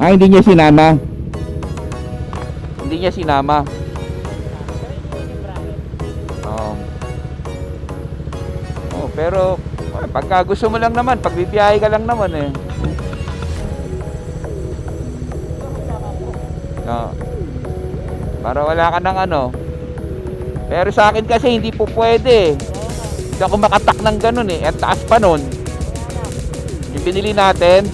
Hindi niya sinama. Hindi niya sinama. Pero pagka gusto mo lang naman, pagbibiyahe ka lang naman eh. Para wala ka ng ano. Pero sa akin kasi hindi po pwede. Hindi ako makatak ng ganun eh. Ang taas pa nun. Yung binili natin.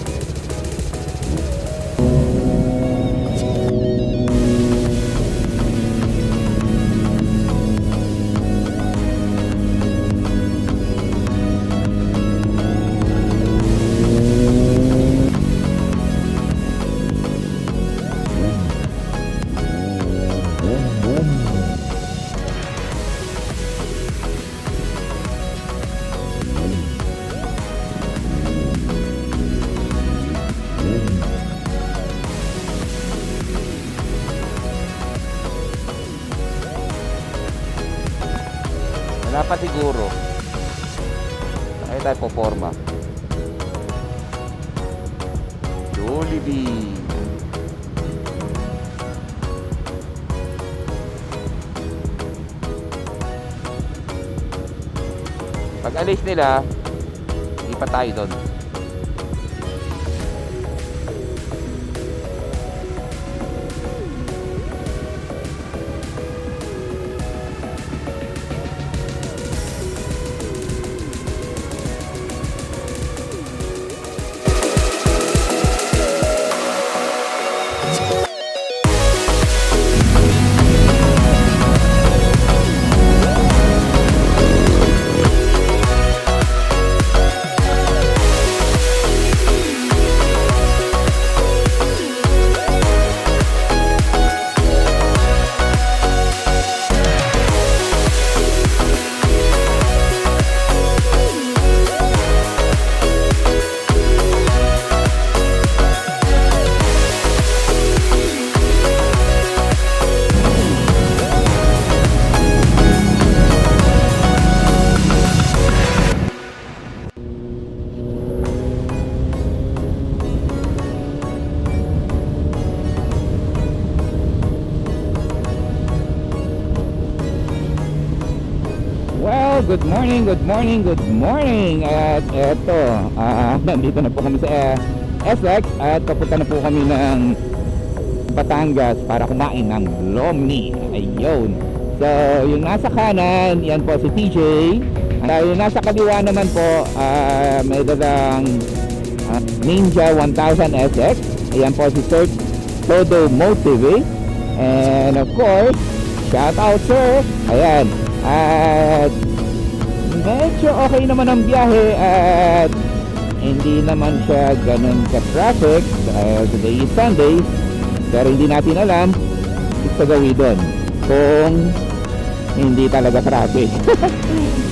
Wala pa siguro. Ay tayo po forma. Jollibee. Pag alis nila, hindi pa tayo doon. Good morning, good morning, good morning. At eto, nandito na po kami sa SX at papunta na po kami ng Batangas para kumain ng Lomni. Ayun. So, yung nasa kanan, yan po si TJ. Yung nasa kaliwa naman po, may dalang Ninja 1000 SX. Ayan po si Sir Todo Motive. And of course, shout out sir. Ayan. At medyo okay naman ang biyahe at hindi naman siya ganun ka-traffic. Today is Sunday, pero hindi natin alam sa gawin doon kung hindi talaga traffic.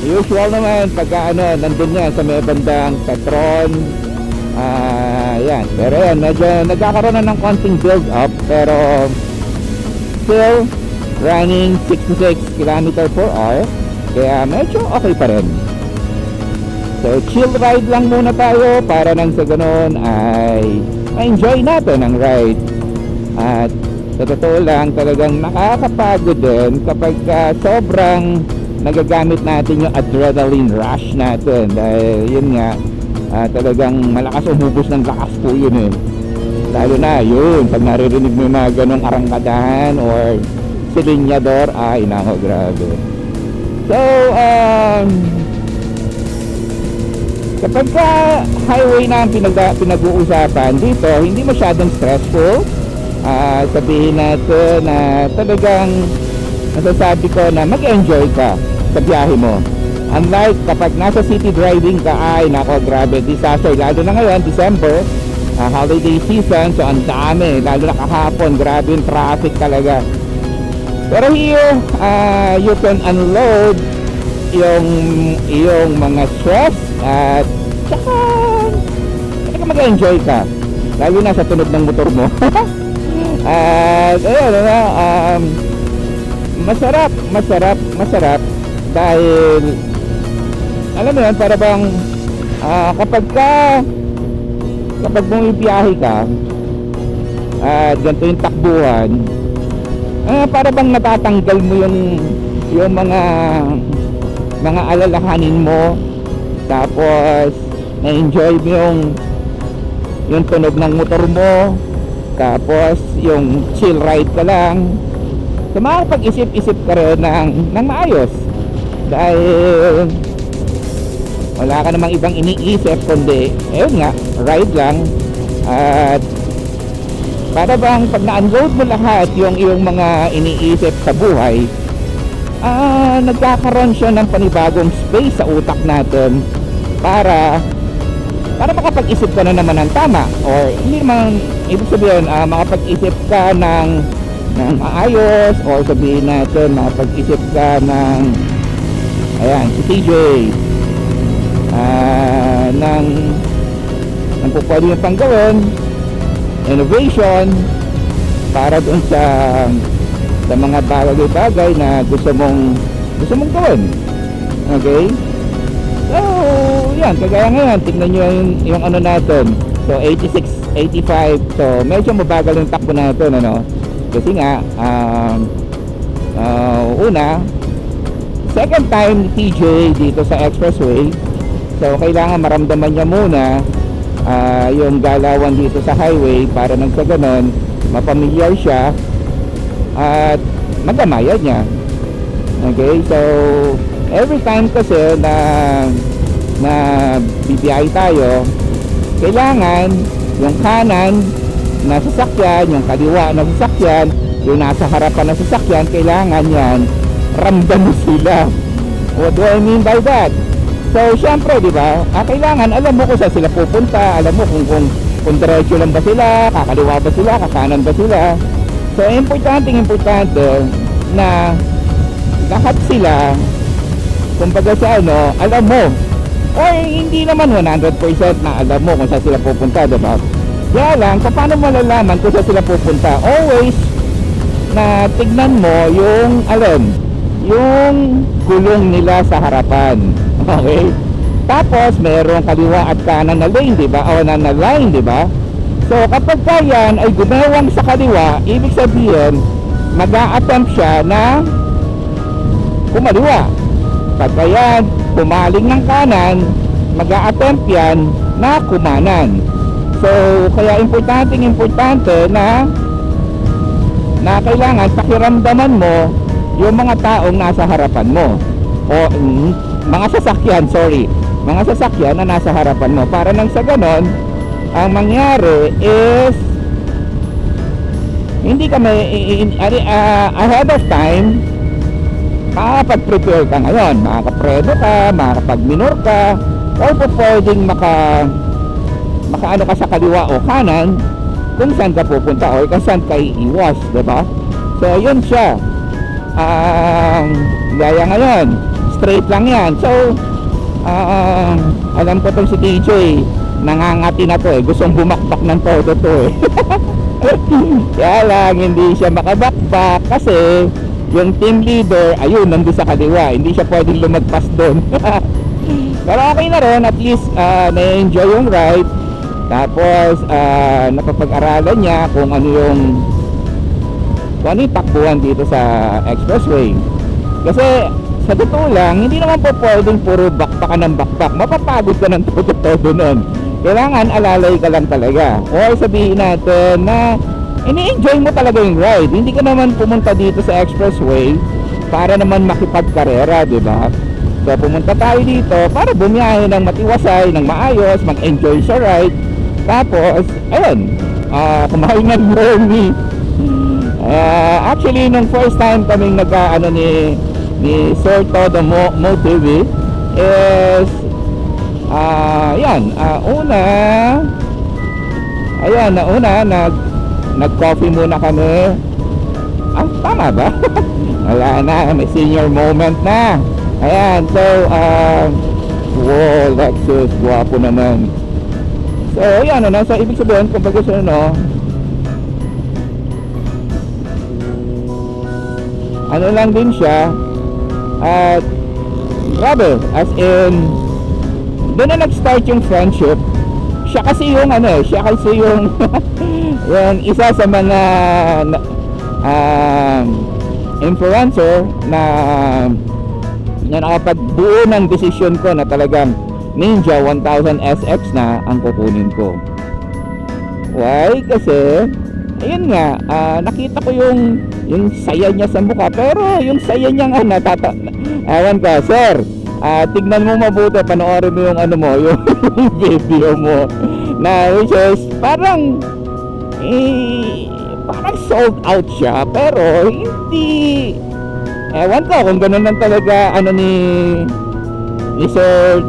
Usual naman pagka nandun yan sa may bandang Petron. Yan. Pero yan, medyo nagkakaroon na ng konting build up, pero still running 66 km/h. Kaya medyo okay pa rin. So chill ride lang muna tayo para nang sa ganun ay ma-enjoy natin ang ride. At sa totoo lang talagang nakakapagod din kapag sobrang nagagamit natin yung adrenaline rush natin. Dahil yun nga, talagang malakas umubos ng lakas po yun eh. Lalo na yun, pag naririnig mo yung mga ganong arangkadahan or silinyador, ay nako, grabe. So, kapag highway na ang pinag-uusapan dito, hindi masyadong stressful. Sabihin natin na talagang nasasabi ko na mag-enjoy ka sa biyahe mo. Unlike kapag nasa city driving ka, ay nako, grabe, disaster. Lalo na ngayon, December, holiday season, so ang dami, lalo na kahapon, grabe yung traffic talaga. Pero here, you can unload yung mga stress at saka mag-enjoy ka. Lalo na sa tunog ng motor mo. At ayun, masarap dahil alam mo yun, para bang kapag bumibiyahe ka, at ganito yung takbuhan, para bang natatanggal mo yung mga alalahanin mo, tapos na-enjoy mo yung tunog ng motor mo, tapos yung chill ride ka lang. So makakapag-isip-isip ka rin ng maayos, dahil wala ka namang ibang iniisip kundi ayun nga, ride lang. At para bang pag na-unload mo lahat yung iyong mga iniisip sa buhay, nagkakaroon siya ng panibagong space sa utak natin para makapag-isip ka na naman ng tama, or hindi naman ibig sabihin makapag-isip ka ng maayos, or sabihin natin makapag-isip ka ng ayan, si TJ ng kung pwede yung pang gawin, innovation para dun sa mga bagay-bagay na gusto mong gawin. Okay? So, yan, kagaya ngayon, tignan nyo yung ano natin. So, 86, 85. So, medyo mabagal yung takbo natin, ano? Kasi nga, una, second time ni TJ dito sa expressway. So, kailangan maramdaman niya muna yung galawan dito sa highway para nang sa ganon, mapamilyar siya at magamayan niya. Okay, so every time kasi na bibiyahe tayo, kailangan yung kanan na sasakyan, yung kaliwa na sasakyan, yung nasa harapan na sasakyan, kailangan yan ramdam mo sila. What do I mean by that? So syempre, di ba, kailangan alam mo kung saan sila pupunta, alam mo kung diretso lang ba sila, kakaliwa ba sila, kakanan ba sila. So importante na lahat sila, kumbaga sa ano, alam mo, or hindi naman 100% na alam mo kung saan sila pupunta, diba? Kaya lang, paano malalaman kung saan sila pupunta? Always na tignan mo yung gulong nila sa harapan. Okay? Tapos merong kaliwa at kanan na lane, diba? O na line, diba? So kapag yan ay gumewang sa kaliwa, ibig sabihin mag-a-attempt siya na kumaliwa. Pagka yan pumaling ng kanan, mag-a-attempt yan na kumanan. So kaya importante na kailangan pakiramdaman mo yung mga taong nasa harapan mo, o mga sasakyan na nasa harapan mo, para nang sa ganon, ang mangyari is hindi ka ahead of time, makakapag-prepare ka ngayon, makakapredo ka, makakapag-minor ka, or pwedeng makaano ka sa kaliwa o kanan kung saan ka pupunta or kung saan ka iiwas, diba? So yun siya. Gaya ngayon, straight lang yan. So alam ko tong si DJ, nangangati na to gustong bumakbak ng todo to kaya lang hindi siya makabakbak kasi yung team leader ayun nandun sa kaliwa, hindi siya pwedeng lumagpas doon. Pero okay na rin, at least na-enjoy yung ride, tapos napapag-aralan niya kung ano yung takbuhan dito sa expressway. Kasi sa totoo lang, hindi naman po pwedeng puro bakbakan ng bakbak, mapapagod ka ng todo nun. Kailangan alalay ka lang talaga, or sabihin natin na ini-enjoy mo talaga yung ride. Hindi ka naman pumunta dito sa expressway para naman makipagkarera, diba? So pumunta tayo dito para bumiyahe ng matiwasay, ng maayos, mag-enjoy sa ride. Tapos ayun, kumain ng Bernie. Actually nung first time kaming nag-ano ni Sir Todo Motive is nag-coffee muna kami. Tama ba? Wala na, may senior moment na. Ayan, so wow, Lexus, guwapo naman. So ayan, so ibig sabihin, kumbaga siya, ano lang din siya, at grabe, as in doon na nag-start yung friendship. siya kasi yung siya kasi yung yung isa sa mga um, influencer na nakapagbuo ng desisyon ko na talagang Ninja 1000 SX na ang kukunin ko. Why? Kasi ayun nga, nakita ko yung saya niya sa mukha, pero yung saya niya nga ewan ka, sir, tignan mo mabuti, panoorin mo yung yung video mo na which is parang parang sold out siya, pero hindi, ewan ko kung ganun lang talaga ni Sir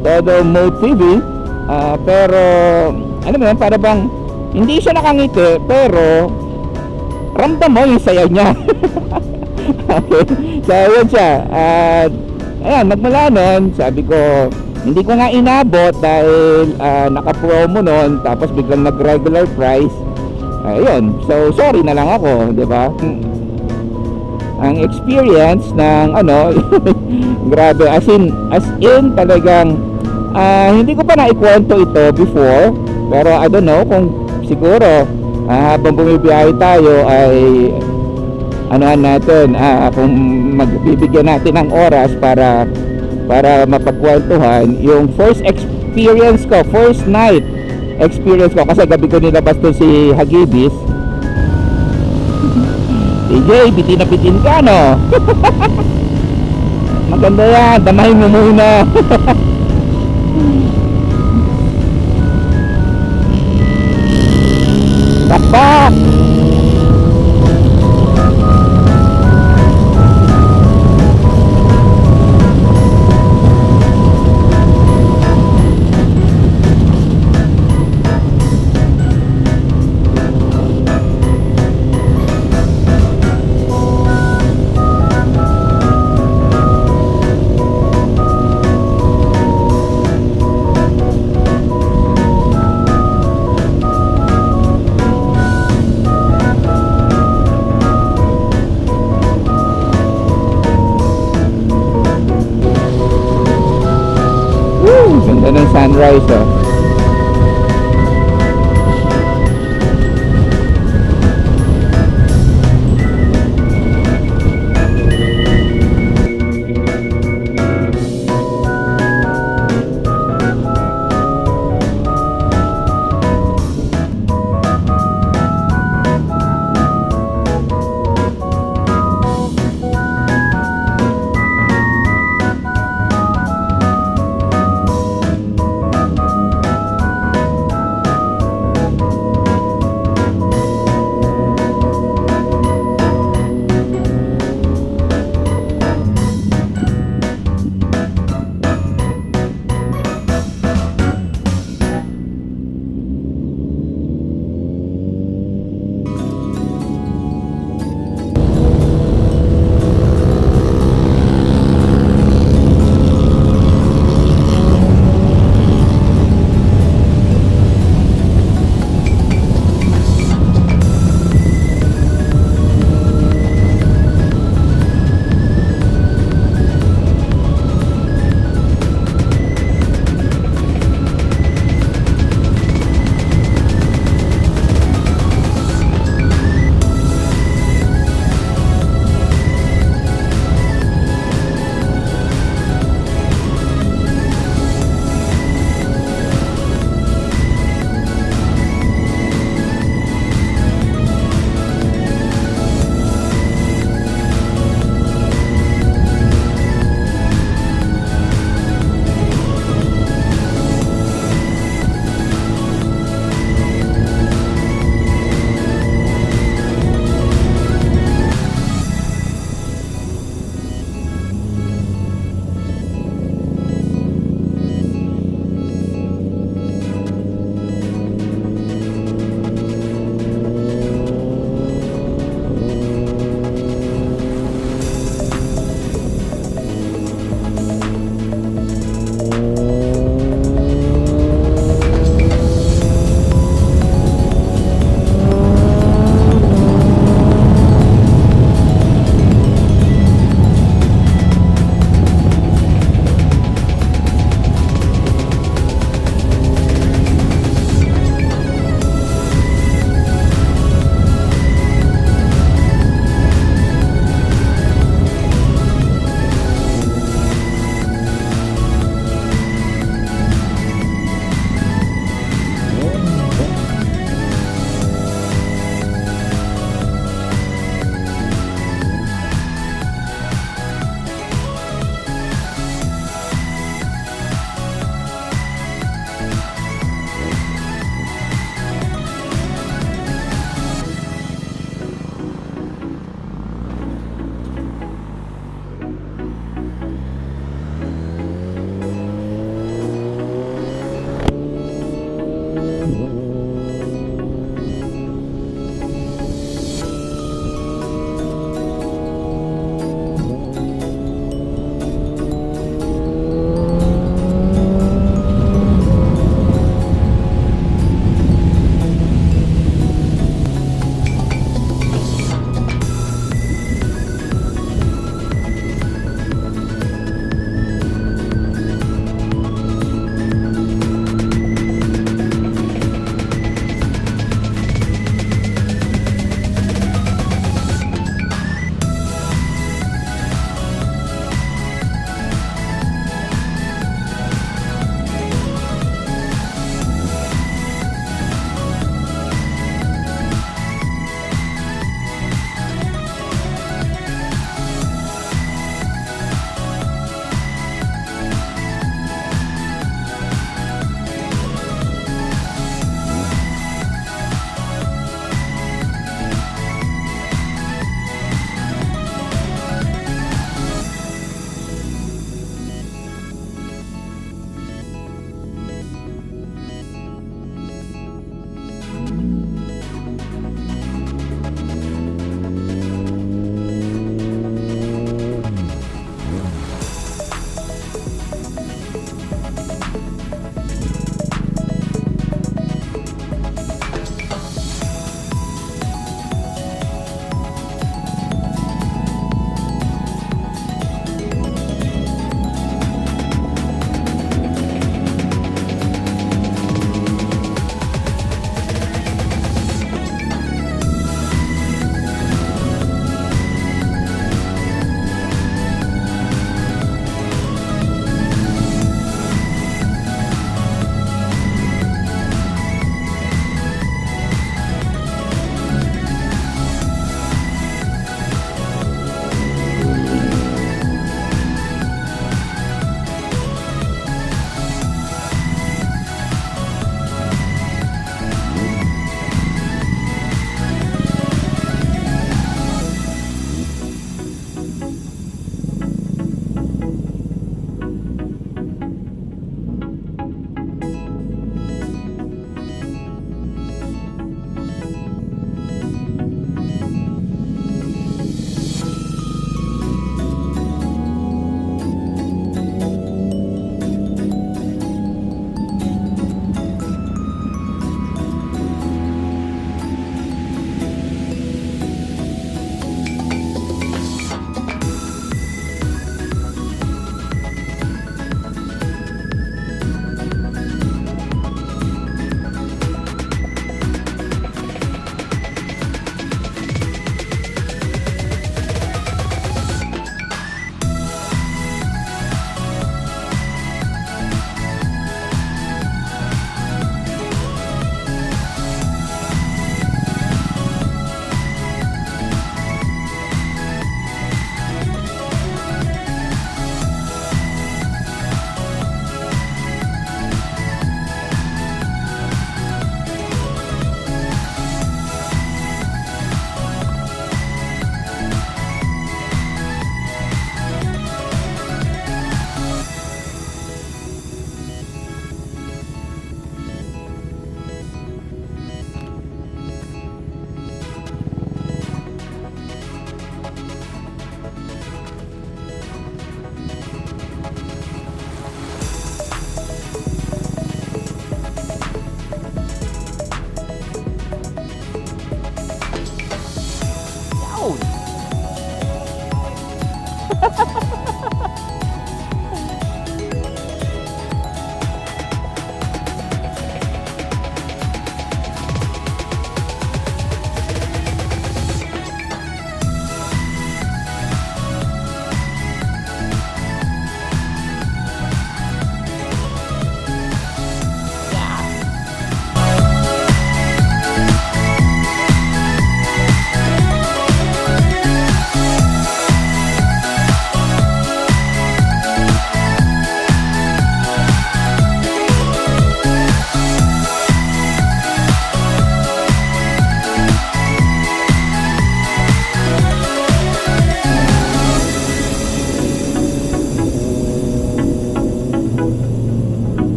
Todo Mode TV, pero ano mo yan, para bang hindi siya nakangiti, pero ramdam mo yung saya niya. Okay, so yun siya. Ayan, magmula nun, sabi ko, hindi ko nga inabot dahil naka-promo nun, tapos biglang nag-regular price. Ayun, so sorry na lang ako, di ba? Ang experience ng grabe, as in talagang hindi ko pa naikwento ito before, pero I don't know kung siguro habang bumibiyahe tayo ay natin, kung magbibigyan natin ng oras para mapagkwentuhan yung first night experience ko, kasi gabi ko nilabas to si Hagibis. DJ, bitin na bitin ka, no? Maganda yan, damahin mo muna. Takpak! Ganda ng sunrise, oh.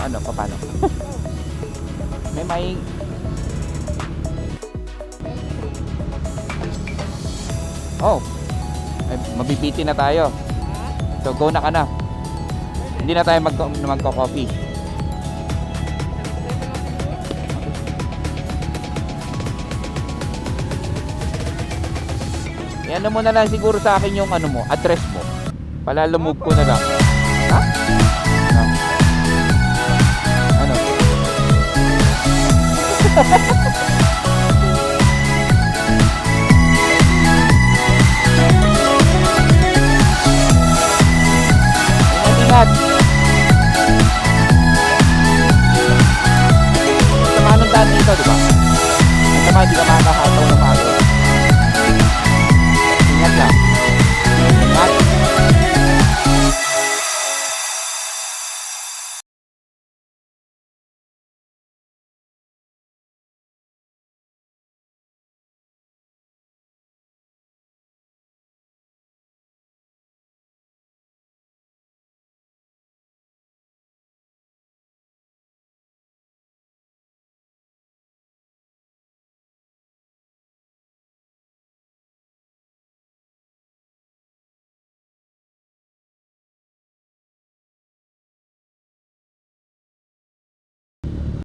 Ano, paano? may Oh, ay, mabibiti na tayo. So go na ka na. Hindi na tayo magko-coffee. Yan mo na lang siguro sa akin yung ano mo, address mo. Palalamove ko na lang.